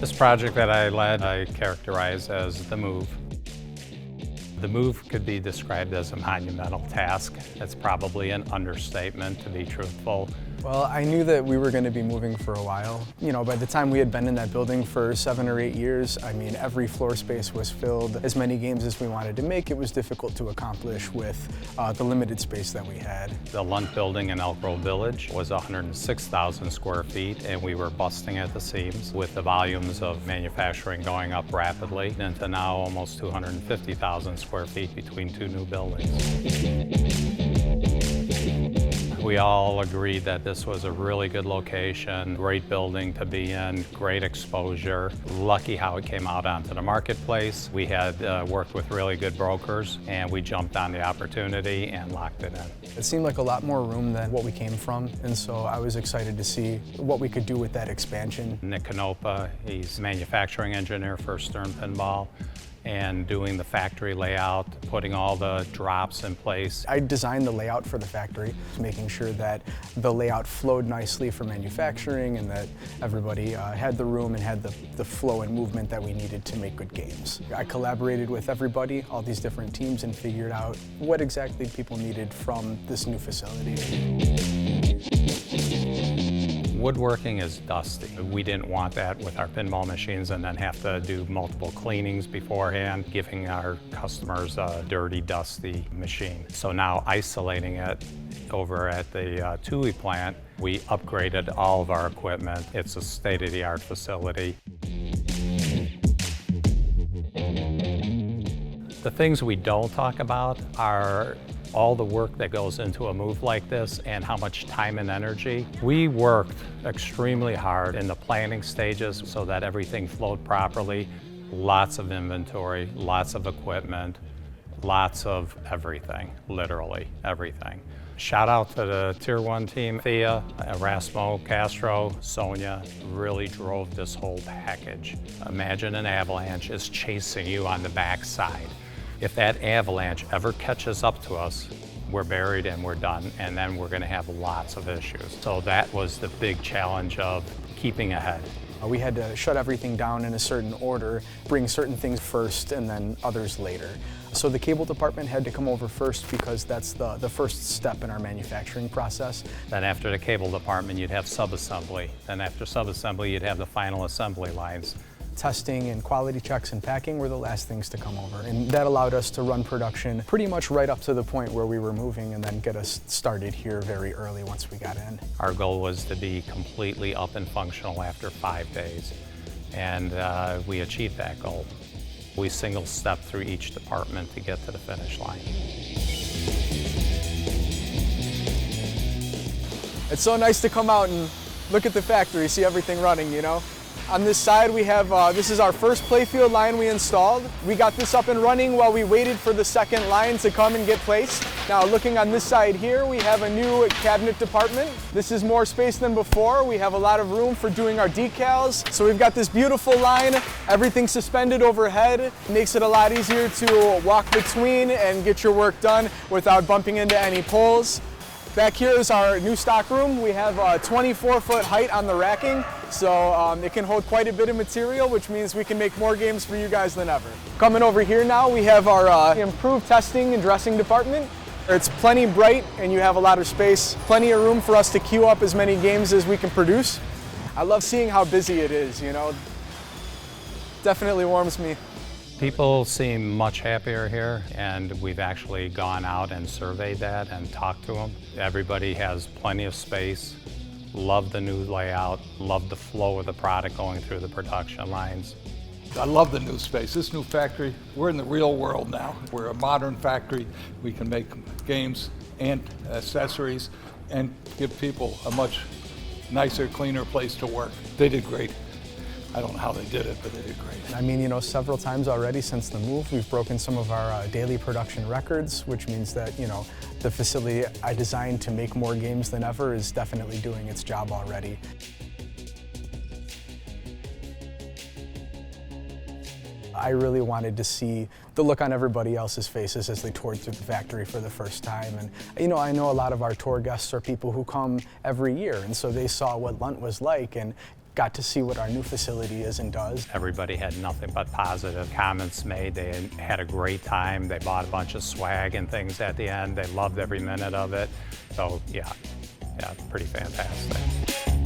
This project that I led, I characterize as the move. The move could be described as a monumental task. It's probably an understatement, to be truthful. Well, I knew that we were going to be moving for a while. You know, by the time we had been in that building for 7 or 8 years, I mean, every floor space was filled. As many games as we wanted to make, it was difficult to accomplish with the limited space that we had. The Lunt building in Elk Grove Village was 106,000 square feet, and we were busting at the seams with the volumes of manufacturing going up rapidly into now almost 250,000 square feet between 2 new buildings. We all agreed that this was a really good location, great building to be in, great exposure. Lucky how it came out onto the marketplace. We had worked with really good brokers, and we jumped on the opportunity and locked it in. It seemed like a lot more room than what we came from, and so I was excited to see what we could do with that expansion. Nick Canopa, he's a manufacturing engineer for Stern Pinball, and doing the factory layout, putting all the drops in place. I designed the layout for the factory, making sure that the layout flowed nicely for manufacturing and that everybody had the room and had the flow and movement that we needed to make good games. I collaborated with everybody, all these different teams, and figured out what exactly people needed from this new facility. Woodworking is dusty. We didn't want that with our pinball machines and then have to do multiple cleanings beforehand, giving our customers a dirty, dusty machine. So now isolating it over at the Tui plant, we upgraded all of our equipment. It's a state-of-the-art facility. The things we don't talk about are all the work that goes into a move like this and how much time and energy. We worked extremely hard in the planning stages so that everything flowed properly. Lots of inventory, lots of equipment, lots of everything, literally everything. Shout out to the Tier 1 team. Thea, Erasmo, Castro, Sonia really drove this whole package. Imagine an avalanche is chasing you on the backside. If that avalanche ever catches up to us, we're buried and we're done, and then we're going to have lots of issues. So that was the big challenge of keeping ahead. We had to shut everything down in a certain order, bring certain things first and then others later. So the cable department had to come over first because that's the first step in our manufacturing process. Then after the cable department, you'd have sub-assembly. Then after sub-assembly, you'd have the final assembly lines. Testing and quality checks and packing were the last things to come over, and that allowed us to run production pretty much right up to the point where we were moving and then get us started here very early once we got in. Our goal was to be completely up and functional after 5 days, and we achieved that goal. We single-stepped through each department to get to the finish line. It's so nice to come out and look at the factory, see everything running, you know? On this side we have, this is our first playfield line we installed. We got this up and running while we waited for the second line to come and get placed. Now looking on this side here, we have a new cabinet department. This is more space than before. We have a lot of room for doing our decals. So we've got this beautiful line, everything suspended overhead. It makes it a lot easier to walk between and get your work done without bumping into any poles. Back here is our new stock room. We have a 24-foot height on the racking, so it can hold quite a bit of material, which means we can make more games for you guys than ever. Coming over here now, we have our improved testing and dressing department. It's plenty bright and you have a lot of space, plenty of room for us to queue up as many games as we can produce. I love seeing how busy it is, you know. Definitely warms me. People seem much happier here, and we've actually gone out and surveyed that and talked to them. Everybody has plenty of space, love the new layout, love the flow of the product going through the production lines. I love the new space. This new factory, we're in the real world now. We're a modern factory. We can make games and accessories and give people a much nicer, cleaner place to work. They did great. I don't know how they did it, but they did great. I mean, you know, several times already since the move, we've broken some of our daily production records, which means that, you know, the facility I designed to make more games than ever is definitely doing its job already. I really wanted to see the look on everybody else's faces as they toured through the factory for the first time. And you know, I know a lot of our tour guests are people who come every year, and so they saw what Lunt was like and got to see what our new facility is and does. Everybody had nothing but positive comments made. They had a great time. They bought a bunch of swag and things at the end. They loved every minute of it. So yeah, pretty fantastic.